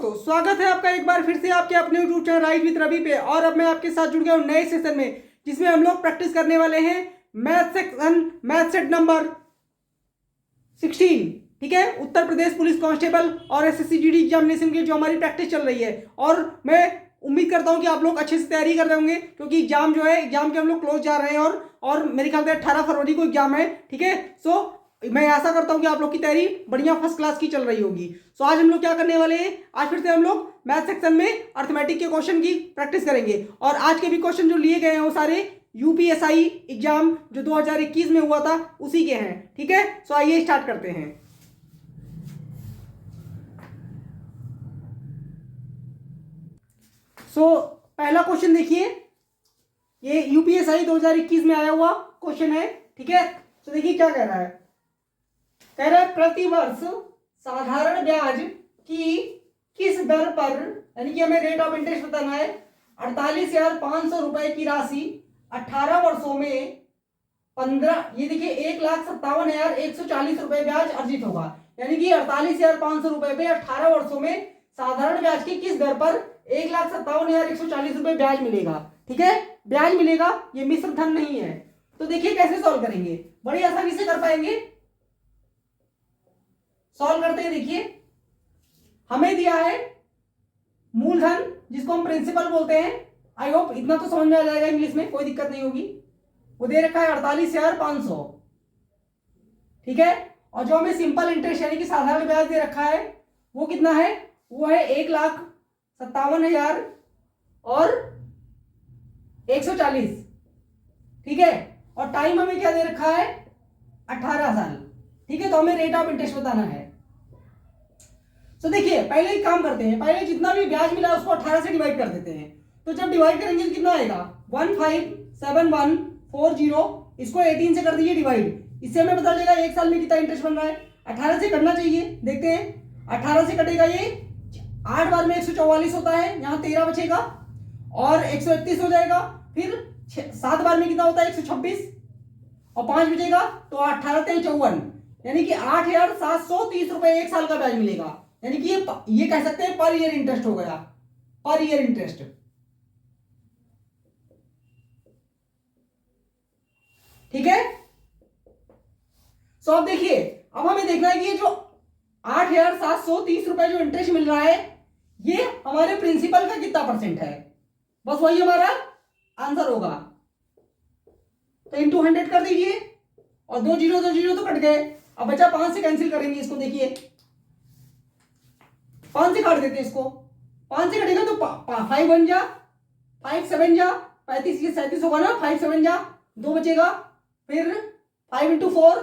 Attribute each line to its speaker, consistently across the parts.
Speaker 1: दोस्तों, स्वागत है आपका एक बार फिर से आपके अपने YouTube channel rise with Ravi पे। और अब मैं आपके साथ जुड़ गया हूँ नए सेशन में, जिसमें हम लोग प्रैक्टिस करने वाले हैं math section, math set number 16। ठीक है, उत्तर प्रदेश पुलिस कांस्टेबल और एसएससी जीडी एग्जामिनेशन की जो हमारी प्रैक्टिस चल रही है। और मैं उम्मीद करता हूँ कि आप लोग अच्छे से तैयारी कर रहे होंगे, क्योंकि एग्जाम जो है, एग्जाम के हम लोग क्लोज जा रहे हैं और मेरे ख्याल से 18 फरवरी को एग्जाम है। ठीक है, सो मैं आशा करता हूं कि आप लोग की तैयारी बढ़िया फर्स्ट क्लास की चल रही होगी। सो आज हम लोग क्या करने वाले हैं, आज फिर से हम लोग मैथ सेक्शन में अर्थमेटिक के क्वेश्चन की प्रैक्टिस करेंगे। और आज के भी क्वेश्चन जो लिए गए हैं वो सारे यूपीएसआई एग्जाम जो 2021 में हुआ था उसी के हैं। ठीक है, सो आइए स्टार्ट करते हैं। सो पहला क्वेश्चन देखिए, ये यूपीएसआई 2021 में आया हुआ क्वेश्चन है। ठीक है, तो देखिए क्या कह रहा है। कह रहा है प्रतिवर्ष साधारण ब्याज की किस दर पर, यानी कि हमें रेट ऑफ इंटरेस्ट बताना है, 48,500 रुपए की राशि 18 वर्षों में 15, ये देखिए 1,57,140 रुपए ब्याज अर्जित होगा। यानी कि 48,500 रुपए पे 18 वर्षों में साधारण ब्याज की किस दर पर 1,57,140 रुपए ब्याज मिलेगा। ठीक है, ब्याज मिलेगा, ये मिश्र धन नहीं है। तो देखिए कैसे सॉल्व करेंगे, बड़ी आसानी से कर पाएंगे। सॉल्व करते हैं। देखिए हमें दिया है मूलधन, जिसको हम प्रिंसिपल बोलते हैं। आई होप इतना तो समझ में आ जाएगा, इंग्लिश में कोई दिक्कत नहीं होगी। वो दे रखा है 48,500। ठीक है, और जो हमें सिंपल इंटरेस्ट यानी कि साधारण ब्याज दे रखा है वो कितना है, वो है 1,57,000 और 140। ठीक है, और टाइम हमें क्या दे रखा है, 18 साल। ठीक है, तो हमें रेट ऑफ इंटरेस्ट बताना है। तो देखिए पहले एक काम करते हैं, पहले जितना भी ब्याज मिला उसको 18 से डिवाइड कर देते हैं। तो जब डिवाइड करेंगे तो कितना आएगा, 157140। इसको 18 से कर दीजिए डिवाइड, इससे हमें पता चलेगा एक साल में कितना इंटरेस्ट बन रहा है। 18 से करना चाहिए, देखते हैं 18 से कटेगा ये 8 बार में 144 होता है, यहाँ 13 बचेगा और 131 हो जाएगा। फिर 7 बार में कितना होता है, 126 और 5 बचेगा, तो 18 × 54, यानी कि 8,730 रुपए एक साल का ब्याज मिलेगा। यानी कि ये कह सकते हैं पर ईयर इंटरेस्ट हो गया, पर ईयर इंटरेस्ट। ठीक है, सो अब देखिए, अब हमें देखना है कि ये जो 8,730 रुपए जो इंटरेस्ट मिल रहा है ये हमारे प्रिंसिपल का कितना परसेंट है, बस वही हमारा आंसर होगा। तो इंटू 100 कर दीजिए और 2 जीरो तो कट गए। अब बचा 5 से कैंसिल करेंगे इसको। देखिए 5 से काट देते हैं इसको, 5 से कटेगा तो 5 1 जा, 5 7 जा 35, ये 37 होगा ना, 5 7 जा 2 बचेगा, फिर 5 × 4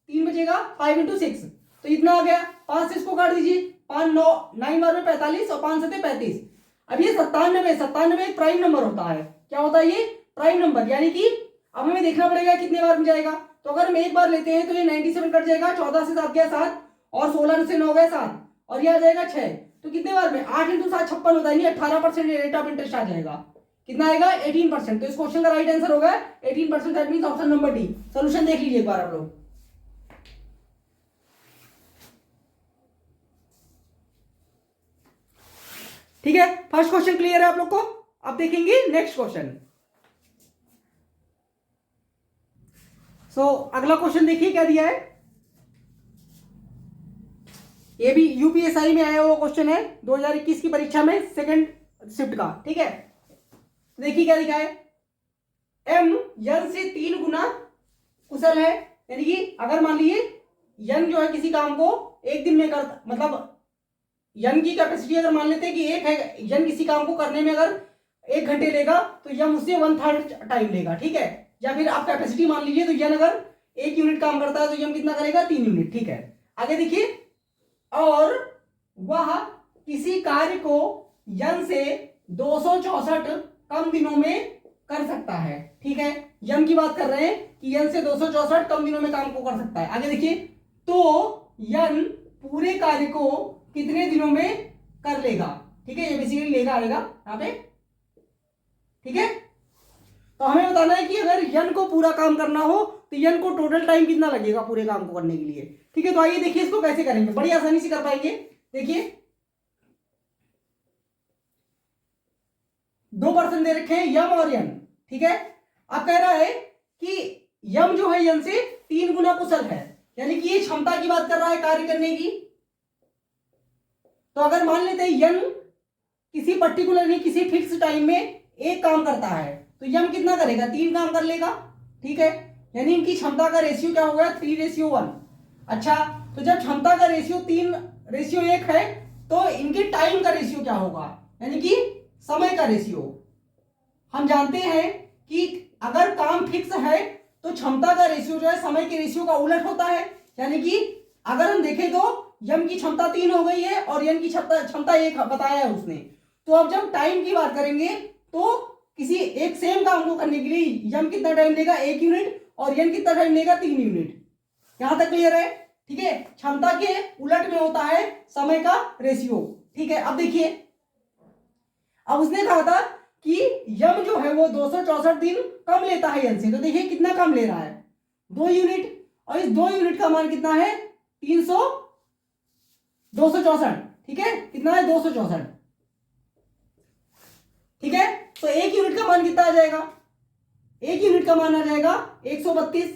Speaker 1: 3 बचेगा, 5 × 6 तो इतना आ गया। 5 से इसको काट दीजिए, 5 9 बार में 45 और 5 7 35। अब ये 97 एक प्राइम नंबर होता है। क्या होता है ये, प्राइम नंबर। यानी कि अब हमें देखना पड़ेगा कितने बार में जाएगा। तो अगर हम एक बार लेते हैं तो ये 97 कट जाएगा, 14 से 7 गया 7 और 16 से 9 गया 7 और ये आ जाएगा 6। तो कितने बार में, 8 × 7 56 होता है, 18% रेट ऑफ इंटरेस्ट आ जाएगा। कितना आएगा, 18%। तो इस क्वेश्चन का राइट आंसर होगा 18%, that means option number D. Solution देख लीजिए एक बार आप लोग। ठीक है, फर्स्ट क्वेश्चन क्लियर है आप लोग को। अब देखेंगे नेक्स्ट क्वेश्चन। सो अगला क्वेश्चन देखिए क्या दिया है, ये भी यूपीएसआई में आया हुआ क्वेश्चन है 2021 की परीक्षा में, सेकंड शिफ्ट का। ठीक है, देखिए क्या लिखा है, एम यन से 3 गुना कुशल है। यानी कि अगर मान लीजिए यन जो है किसी काम को एक दिन में कर, मतलब यन की कैपेसिटी अगर मान लेते हैं कि 1 है, यन किसी काम को करने में अगर 1 घंटे लेगा तो यम उससे 1/3 टाइम लेगा। ठीक है, या फिर आप कैपेसिटी मान लीजिए तो यन अगर 1 यूनिट काम करता है तो यम कितना करेगा, 3 यूनिट। ठीक है, आगे देखिए, और वह किसी कार्य को यन से 264 कम दिनों में कर सकता है। ठीक है, यन की बात कर रहे हैं कि यन से 264 कम दिनों में काम को कर सकता है। आगे देखिए, तो यन पूरे कार्य को कितने दिनों में कर लेगा। ठीक है, ये बेसिकली लेगा आएगा यहाँ पे। ठीक है, तो हमें बताना है कि अगर यन को पूरा काम करना हो तो यन को टोटल टाइम कितना लगेगा पूरे काम को करने के लिए। ठीक है, तो आइए देखिए इसको कैसे करेंगे, बड़ी आसानी से कर पाएंगे। देखिए दो पर्सन दे रखे हैं यम और यन, ठीक है। अब कह रहा है कि यम जो है यन से 3 गुना कुशल है, यानी कि ये क्षमता की बात कर रहा है कार्य करने की। तो अगर मान लेते हैं यन किसी पर्टिकुलर नहीं किसी फिक्स टाइम में एक काम करता है, तो यम कितना करेगा, 3 काम कर लेगा, ठीक है। यानी इनकी क्षमता का रेशियो क्या हो गया, 3:1। अच्छा, तो जब क्षमता का रेशियो 3:1 है तो इनके टाइम का रेशियो क्या होगा, यानी कि समय का रेशियो। हम जानते हैं कि अगर काम फिक्स है तो क्षमता का रेशियो जो है समय के रेशियो का उलट होता है। यानी कि अगर हम देखें तो यम की क्षमता 3 हो गई है और यन की क्षमता 1 बताया है उसने। तो अब जब टाइम की बात करेंगे तो किसी एक सेम काम को करने के लिए यम कितना टाइम लेगा, 1 यूनिट, और यन कितना टाइम लेगा, 3 यूनिट। यहां तक क्लियर है, ठीक है। क्षमता के उलट में होता है समय का रेशियो, ठीक है। अब देखिए, अब उसने कहा था कि यम जो है वो 264 दिन कम लेता है यन से, तो देखिए कितना कम ले रहा है, 2 यूनिट, और इस 2 यूनिट का मान कितना है, 264, ठीक है। कितना है, 264, ठीक है। तो 1 यूनिट का मान कितना आ जाएगा, 1 यूनिट का मान आ जाएगा 132।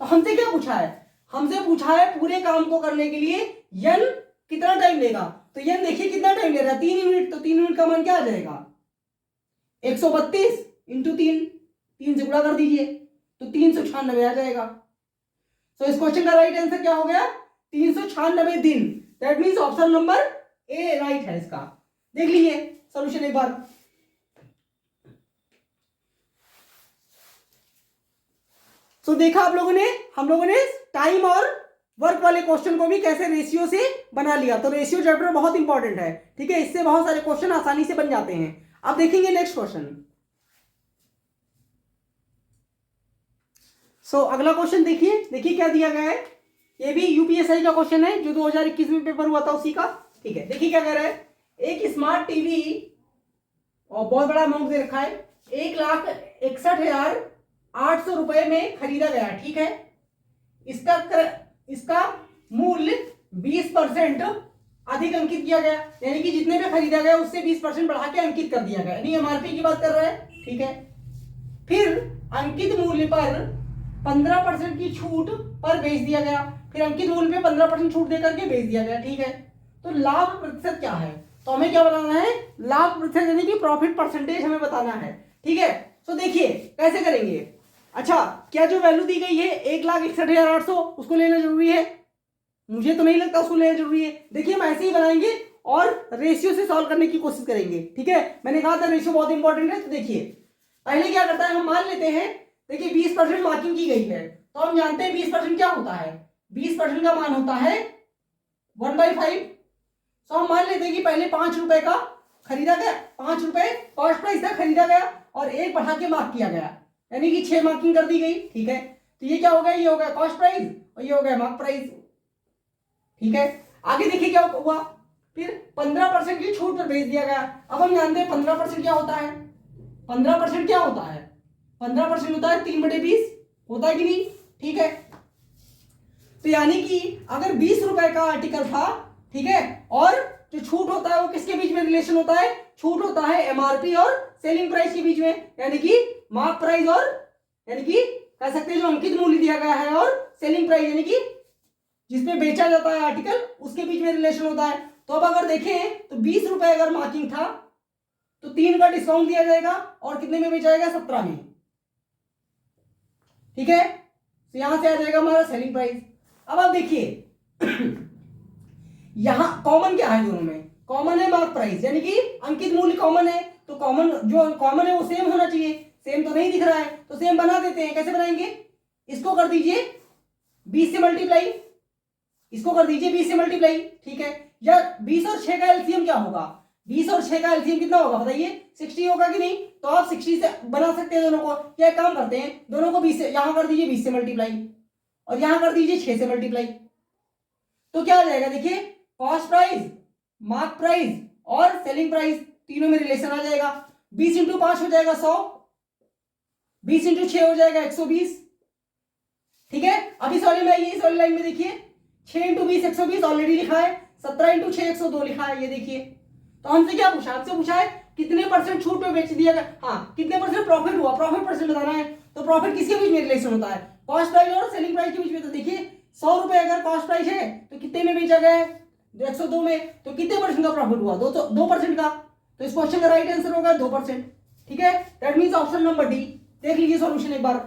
Speaker 1: तो हमसे क्या पूछा है, हमसे पूछा है पूरे काम को करने के लिए यन कितना टाइम लेगा। तो यन देखिए कितना टाइम ले रहा है, 3 यूनिट। तो 3 यूनिट का मान क्या आ जाएगा, 132 इंटू 3, 3 से गुणा कर दीजिए तो 396 आ जाएगा। तो इस क्वेश्चन का राइट आंसर क्या हो गया, 396 दिन। That means option number A right है इसका। देख लीजिए सॉल्यूशन एक बार। तो देखा आप लोगों ने, हम लोगों ने टाइम और वर्क वाले क्वेश्चन को भी कैसे रेशियो से बना लिया। तो रेशियो चैप्टर बहुत इंपॉर्टेंट है, ठीक है। इससे बहुत सारे क्वेश्चन आसानी से बन जाते हैं। अब देखेंगे नेक्स्ट क्वेश्चन। सो अगला क्वेश्चन देखिए, देखिए क्या दिया गया है। ये भी यूपीएससी का क्वेश्श्चन है जो 2021 में पेपर हुआ था उसी का, ठीक है। देखिए क्या कह रहा है, एक स्मार्ट टीवी और बहुत बड़ा अमाउंट दे रखा है, 1,61,800 रुपए में खरीदा गया, ठीक है। इसका मूल्य 20% अधिक अंकित किया गया, यानी कि जितने पे खरीदा गया उससे 20% बढ़ा के अंकित कर दिया गया, यानी एमआरपी की बात कर रहा है, ठीक है। फिर अंकित मूल्य पर 15% की छूट पर बेच दिया गया, फिर अंकित मूल्य पे 15% छूट देकर के बेच दिया गया, ठीक है। तो लाभ प्रतिशत क्या है, तो हमें क्या बताना है, लाभ प्रतिशत यानी कि प्रॉफिट परसेंटेज हमें बताना है, ठीक है। तो देखिए कैसे करेंगे। अच्छा, क्या जो वैल्यू दी गई है 1,61,800 उसको लेना जरूरी है, मुझे तो नहीं लगता उसको लेना जरूरी है। देखिए हम ऐसे ही बनाएंगे और रेशियो से सॉल्व करने की कोशिश करेंगे, ठीक है। मैंने कहा था रेशियो बहुत इंपॉर्टेंट है। तो देखिए पहले क्या करता है, हम मान लेते हैं, देखिए 20% मार्किंग की गई है, तो हम जानते हैं 20% क्या होता है, 20% का मान होता है 1/5। तो हम मान लेते हैं कि पहले 5 रुपए का खरीदा गया, 5 रुपए कॉस्ट प्राइस था, खरीदा गया और 1 बढ़ा के मार्क किया गया, यानी कि 6 मार्किंग कर दी गई, ठीक है। तो ये क्या हो गया, ये हो गया कॉस्ट प्राइस और ये हो गया मार्क प्राइस, ठीक है। आगे देखिए क्या हुआ, फिर 15% की छूट पर बेच दिया गया। अब हम जानते हैं 15% क्या होता है, 15% क्या होता है, 15% होता है 3/20, होता है कि नहीं, ठीक है। तो यानी कि अगर 20 रुपए का आर्टिकल था, ठीक है, और जो छूट होता है वो किसके बीच में रिलेशन होता है, छूट होता है एमआरपी और सेलिंग प्राइस के बीच में, यानी कि मार्क प्राइस और, यानी कि कह सकते हैं जो अंकित मूल्य दिया गया है और सेलिंग प्राइस यानी कि जिसमें बेचा जाता है आर्टिकल उसके बीच में रिलेशन होता है। तो अब अगर देखें तो 20 रुपए अगर मार्किंग था तो 3 का डिस्काउंट दिया जाएगा और कितने में बेचा जाएगा, 17 में, ठीक है। तो यहां से आ जाएगा हमारा सेलिंग प्राइस। अब आप देखिए यहां कॉमन क्या है, दोनों में कॉमन है मार्क प्राइस, यानी कि अंकित मूल्य कॉमन है, तो कॉमन जो कॉमन है वो सेम होना चाहिए, सेम तो नहीं दिख रहा है, तो सेम बना देते हैं। कैसे बनाएंगे, इसको कर दीजिए 20 से मल्टीप्लाई, इसको कर दीजिए 20 से मल्टीप्लाई, ठीक है। या 20 और 6 का एलसीएम क्या होगा, 20 और 6 का एलसीएम कितना होगा बताइए, 60 होगा कि नहीं। तो आप 60 से बना सकते हैं दोनों को, क्या काम करते हैं, दोनों को 20 से, यहां कर दीजिए 20 से मल्टीप्लाई और यहां कर दीजिए 6 से मल्टीप्लाई। तो क्या आ जाएगा, देखिए कॉस्ट प्राइस, मार्क प्राइस और सेलिंग प्राइस तीनों में रिलेशन आ जाएगा। 20 इंटू 5 हो जाएगा 100, 20 इंटू 6 हो जाएगा 120, ठीक है। अब इस वाली में आइए, इस वाली लाइन में देखिए 6 इंटू 20 120 ऑलरेडी लिखा है, 17 इंटू 6 102 लिखा है, ये देखिए। तो हमसे क्या पूछा, हमसे पूछा है कितने परसेंट छूट पे बेच दिया गया, हाँ कितने परसेंट प्रॉफिट हुआ, प्रॉफिट परसेंट बताना है। तो प्रॉफिट किसके बीच में रिलेशन होता है, कॉस्ट प्राइस और सेलिंग प्राइस के बीच में। तो देखिए 100 रुपए अगर कॉस्ट प्राइस है तो कितने में बेचा गया है, 102 में, तो कितने परसेंट का प्रॉफिट हुआ, 2% का। तो इस क्वेश्चन का राइट आंसर होगा 2%। ठीक है, that means option number D. देख लीजिए सॉल्यूशन एक बार।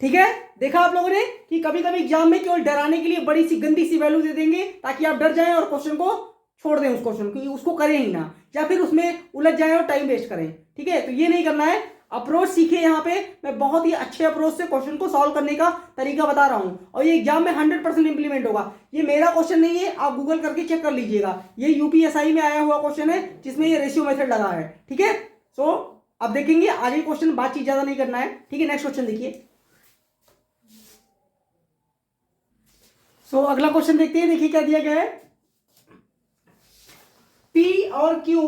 Speaker 1: ठीक है, देखा आप लोगों ने कि कभी कभी एग्जाम में केवल डराने के लिए बड़ी सी गंदी सी वैल्यू दे देंगे ताकि आप डर जाएं और क्वेश्चन को छोड़ दें, उस क्वेश्चन को उसको करें ही ना, या फिर उसमें उलझ जाएं और टाइम वेस्ट करें। ठीक है, तो ये नहीं करना है। अप्रोच सीखे, यहाँ पे मैं बहुत ही अच्छे अप्रोच से क्वेश्चन को सॉल्व करने का तरीका बता रहा हूं और ये एग्जाम में 100% इंप्लीमेंट होगा। ये मेरा क्वेश्चन नहीं है, आप गूगल करके चेक कर लीजिएगा। ये यूपीएसआई में आया हुआ क्वेश्चन है जिसमें ये रेशियो मेथड लगा है। ठीक है, सो अब देखेंगे आगे क्वेश्चन, बातचीत ज्यादा नहीं करना है। ठीक है, नेक्स्ट क्वेश्चन देखिए। अगला क्वेश्चन देखते हैं। देखिए क्या दिया गया है, पी और क्यू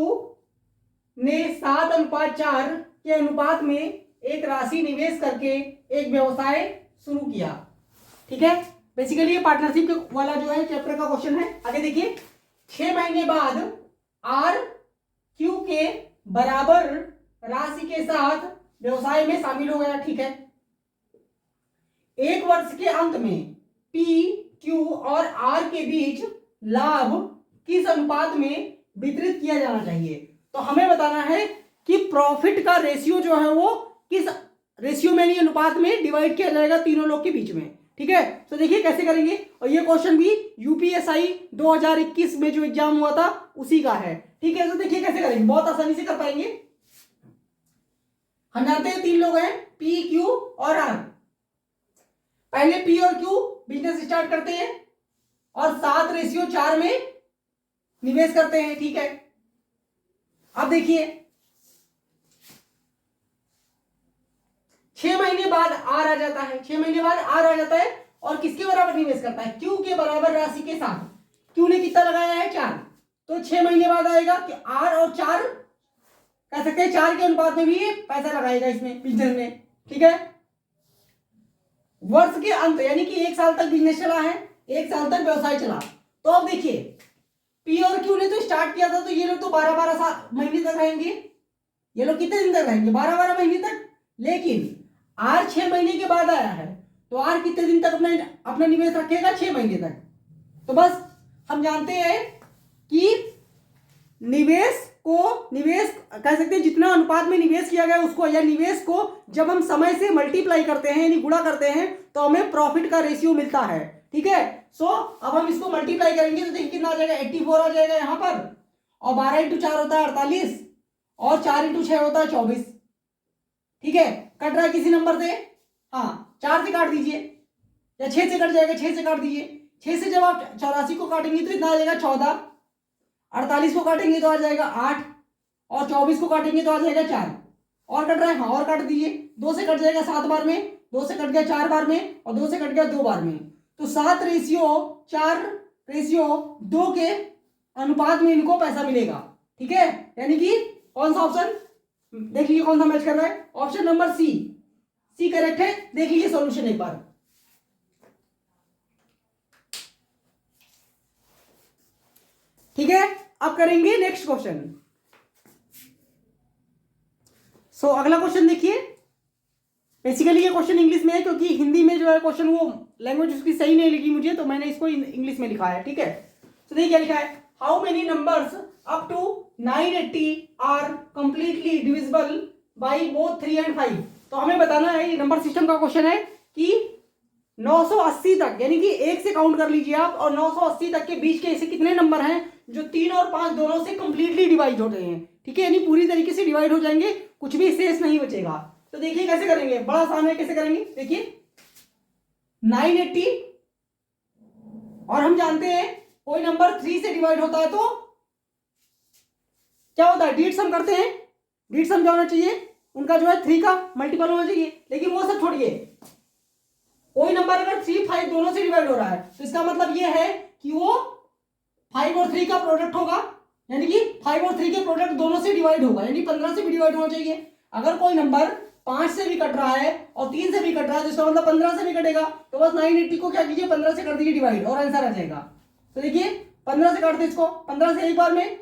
Speaker 1: ने 7:4 के अनुपात में एक राशि निवेश करके एक व्यवसाय शुरू किया। ठीक है, बेसिकली ये पार्टनरशिप वाला जो है चैप्टर का क्वेश्चन है। आगे देखिए, 6 महीने बाद आर क्यू के बराबर राशि के साथ व्यवसाय में शामिल हो गया। ठीक है, एक वर्ष के अंत में पी क्यू और आर के बीच लाभ किस अनुपात में वितरित किया जाना चाहिए। तो हमें बताना है कि प्रॉफिट का रेशियो जो है वो किस रेशियो में, नहीं अनुपात में डिवाइड किया जाएगा तीनों लोग के बीच में। ठीक है, तो देखिए कैसे करेंगे। और ये क्वेश्चन भी यूपीएसआई 2021 में जो एग्जाम हुआ था उसी का है। ठीक है, तो देखिए कैसे करेंगे, बहुत आसानी से कर पाएंगे। हम जानते हैं 3 लोग हैं, पी क्यू और आर। पहले पी और क्यू बिजनेस स्टार्ट करते हैं और 7:4 में निवेश करते हैं। ठीक है, अब देखिए 6 महीने बाद आर आ जाता है, 6 महीने बाद आर आ जाता है और किसके बराबर निवेश करता है, क्यू के बराबर राशि के साथ। क्यू ने कितना लगाया है, 4, तो 6 महीने बाद आएगा कि आर और 4 कह सकते हैं 4 के अनुपात में भी पैसा लगाएगा इसमें बिजनेस में। ठीक है, वर्ष के अंत यानी कि 1 साल तक बिजनेस चला है, 1 साल तक व्यवसाय चला। तो अब देखिए पी और क्यू ने तो स्टार्ट किया था, तो ये लोग तो 12-12 महीने तक रहेंगे। ये लोग कितने दिन तक रहेंगे, 12-12 महीने तक। लेकिन आर 6 महीने के बाद आया है, तो आर कितने दिन तक अपना निवेश रखेगा, 6 महीने तक। तो बस हम जानते हैं कि निवेश कह सकते हैं जितना अनुपात में निवेश किया गया उसको, या निवेश को जब हम समय से मल्टीप्लाई करते हैं यानी गुणा करते हैं तो हमें प्रॉफिट का रेशियो मिलता है। ठीक है, सो अब हम इसको मल्टीप्लाई करेंगे तो देखिए कितना आ जाएगा, 84 आ जाएगा यहाँ पर, और 12 × 4 होता है 48 और 4 × 6 होता है 24। ठीक है, कट रहा है किसी नंबर से, हाँ 4 से काट दीजिए या 6 से कट जाएगा, 6 से काट दीजिए। 6 से जब आप 84 को काटेंगे तो इतना आ जाएगा 14, 48 को काटेंगे तो आ जाएगा 8 और 24 को काटेंगे तो आ जाएगा 4। और कट रहा है, हाँ और काट दीजिए, 2 से कट जाएगा 7 बार में, 2 से कट गया 4 बार में और 2 से कट गया 2 बार में। तो 7:4:2 के अनुपात में इनको पैसा मिलेगा। ठीक है, यानी कि कौन सा ऑप्शन, देख लीजिए कौन सा मैच कर रहा है, ऑप्शन नंबर सी करेक्ट है। देख लीजिए सॉल्यूशन एक बार। ठीक है, अब करेंगे नेक्स्ट क्वेश्चन। अगला क्वेश्चन देखिए। बेसिकली ये क्वेश्चन इंग्लिश में है क्योंकि हिंदी में जो है क्वेश्चन वो लैंग्वेज उसकी सही नहीं लिखी मुझे, तो मैंने इसको इंग्लिश में लिखा है। ठीक है, तो देखिए क्या लिखा है, how many numbers up to 980 are completely divisible by both 3 and 5। तो हमें बताना है, ये नंबर सिस्टम का क्वेश्चन है कि 980 तक यानी कि 1 से काउंट कर लीजिए आप, और 980 तक के बीच के ऐसे कितने नंबर हैं जो 3 और 5 दोनों से कंप्लीटली डिवाइड होते हैं। ठीक है, यानी पूरी तरीके से डिवाइड हो जाएंगे, कुछ भी शेष नहीं बचेगा। तो देखिए कैसे करेंगे, बड़ा आसान है, कैसे करेंगे देखिए। 980 और हम जानते हैं कोई नंबर 3 से डिवाइड होता है तो क्या होता है, डीड सम करते हैं। डीड सम क्या होना चाहिए, उनका जो है 3 का मल्टीपल होना चाहिए। लेकिन वो सब छोड़िए, कोई नंबर अगर 3, 5 दोनों से डिवाइड हो रहा है तो इसका मतलब ये है कि वो 5 और 3 का प्रोडक्ट होगा, यानी कि 5 और 3 के प्रोडक्ट दोनों से डिवाइड होगा, यानी 15 से भी डिवाइड होना चाहिए। अगर कोई नंबर 5 से भी कट रहा है और 3 से भी कट रहा है तो इसका मतलब 15 से भी कटेगा। तो बस 980 को क्या कीजिए, 15 से कर दीजिए डिवाइड और आंसर आ जाएगा। तो देखिए 15 से काटते इसको, 15 से एक बार में,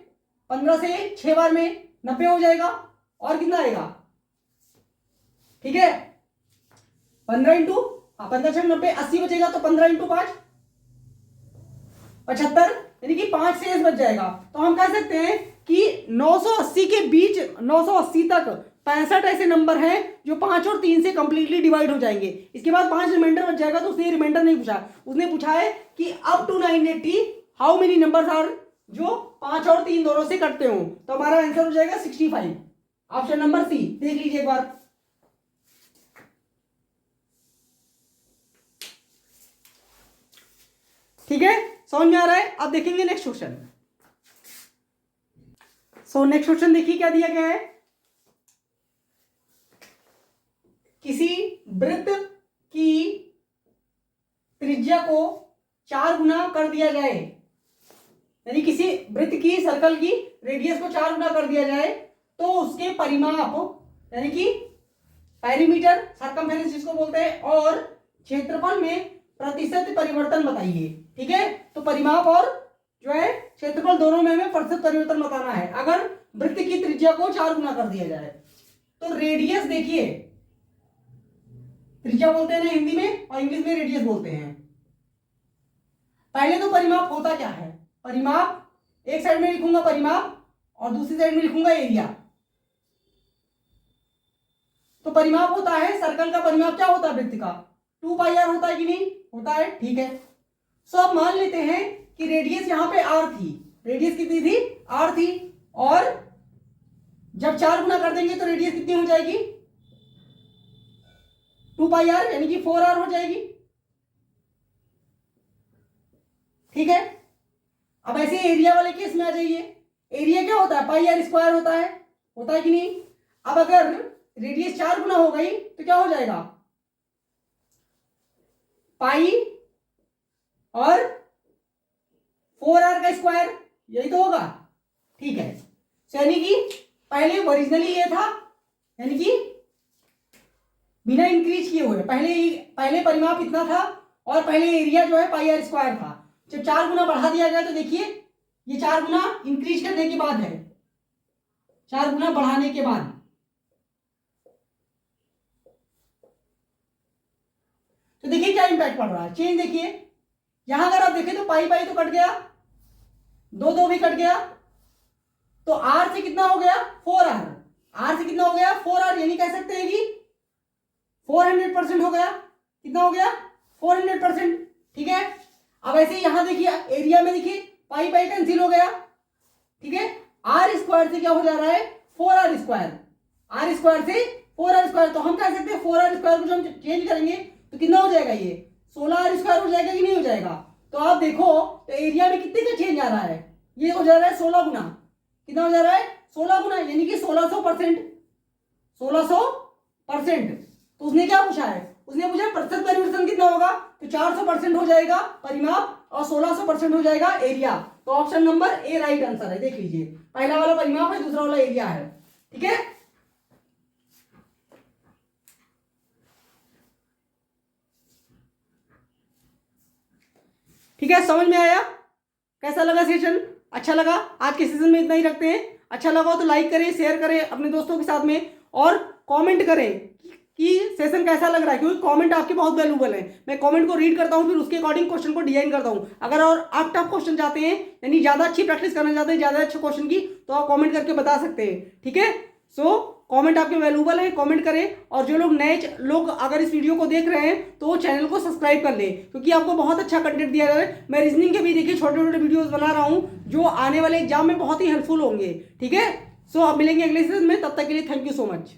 Speaker 1: 15 से 6 बार में 90 हो जाएगा। और कितना आएगा, ठीक है 15 इंटू 15 6 90, 80 बचेगा। तो 15 इंटू 5 75, यानी कि 5 से बच जाएगा। तो हम कह सकते हैं कि 980 के बीच 980 तक 65 ऐसे नंबर हैं जो 5 और 3 से कंप्लीटली डिवाइड हो जाएंगे। इसके बाद 5 रिमाइंडर बच जाएगा। तो उसने रिमाइंडर नहीं पूछा, उसने पूछा है कि up to 980 how many numbers are, जो 5 और 3 दोनों से कटते हो। तो हमारा आंसर हो जाएगा 65, ऑप्शन नंबर सी। देख लीजिए एक बार। ठीक है, समझ में आ रहा है। अब देखेंगे next question. So next question देखिए क्या दिया गया है। किसी वृत्त की त्रिज्या को 4 गुना कर दिया जाए, यानी किसी वृत्त की, सर्कल की रेडियस को 4 गुना कर दिया जाए, तो उसके परिमाप, यानी कि पेरीमीटर, सर्कमफेरेंस जिसको बोलते हैं, और क्षेत्रफल में प्रतिशत परिवर्तन बताइए। ठीक है, तो परिमाप और जो है क्षेत्रफल दोनों में हमें प्रतिशत परिवर्तन बताना है अगर वृत्त की त्रिज्या को 4 गुना कर दिया जाए। तो रेडियस देखिए, त्रिज्या बोलते हैं ना हिंदी में, और इंग्लिश में रेडियस बोलते हैं। पहले तो परिमाप होता क्या है, परिमाप एक साइड में लिखूंगा परिमाप और दूसरी साइड में लिखूंगा एरिया। तो परिमाप होता है, सर्कल का परिमाप क्या होता है, वृत्त का 2 पाई आर होता है कि नहीं होता है, ठीक है। सो अब मान लेते हैं कि रेडियस यहां पे आर थी, रेडियस कितनी थी, आर थी, और जब 4 गुना कर देंगे तो रेडियस कितनी हो जाएगी, 2 पाई आर, यानी कि 4 आर हो जाएगी। ठीक है, अब ऐसे एरिया वाले केस में आ जाइए। एरिया क्या होता है, पाई आर स्क्वायर होता है कि नहीं। अब अगर रेडियस 4 गुना हो गई तो क्या हो जाएगा, पाई और 4r का स्क्वायर, यही तो होगा। ठीक है, यानी कि पहले ओरिजिनली ये था, यानी कि बिना इंक्रीज किए हुए पहले परिमाप इतना था और पहले एरिया जो है पाई आर स्क्वायर था। जब 4 गुना बढ़ा दिया गया तो देखिए ये 4 गुना इंक्रीज करने के बाद है, 4 गुना बढ़ाने के बाद। तो देखिए क्या इंपैक्ट पड़ रहा है, चेंज देखिए। यहां अगर आप देखें तो पाई पाई तो कट गया, 2 भी कट गया, तो आर से कितना हो गया, 4r, आर से कितना हो गया 4r, यानी कह सकते हैं कि 400% हो गया। कितना हो गया, 400%। ठीक है, अब ऐसे यहां देखिए एरिया में देखिए पाई पाई कैंसिल हो गया। ठीक है, आर स्क्वायर से क्या हो जा रहा है, 4r स्क्वायर, आर स्क्वायर से 4r स्क्वायर। तो हम कह सकते हैं 4r स्क्वायर को जब हम चेंज करेंगे तो कितना हो जाएगा, ये 16r स्क्वायर हो जाएगा कि नहीं हो जाएगा। तो आप देखो तो एरिया में कितने का चेंज आ रहा है, ये हो जा रहा है 16 गुना। कितना हो जा रहा है, 16 गुना, यानी कि 1600%, 1600%। तो उसने क्या पूछा है, उसने पूछा प्रतिशत परिवर्तन कितना होगा, तो 400% हो जाएगा परिमाप और 1600% हो जाएगा एरिया। तो option number A right answer है। देख लीजिए, पहला वाला परिमाप है, दूसरा वाला एरिया है। ठीक है, ठीक है, समझ में आया। कैसा लगा सेशन, अच्छा लगा। आज के सेशन में इतना ही रखते हैं। अच्छा लगा हो तो लाइक करें, शेयर करें अपने दोस्तों के साथ में, और कमेंट करें कि सेशन कैसा लग रहा है, क्योंकि कमेंट आपके बहुत वैल्यूबल है। मैं कमेंट को रीड करता हूं, फिर उसके अकॉर्डिंग क्वेश्चन को डिजाइन करता हूं। अगर और आप टफ क्वेश्चन चाहते हैं, यानी ज्यादा अच्छी प्रैक्टिस करना चाहते हैं, ज्यादा अच्छे क्वेश्चन की, तो आप कमेंट करके बता सकते हैं। ठीक है, सो कमेंट आपके वैल्यूबल है, कमेंट करें। और जो लोग नए लोग अगर इस वीडियो को देख रहे हैं तो चैनल को सब्सक्राइब कर ले, क्योंकि आपको बहुत अच्छा कंटेंट दिया जा रहा है। मैं रीजनिंग के भी देखिए छोटे छोटे वीडियोस बना रहा हूं जो आने वाले एग्जाम में बहुत ही हेल्पफुल होंगे। ठीक है, सो अब मिलेंगे अगले सेशन में, तब तक के लिए थैंक यू सो मच।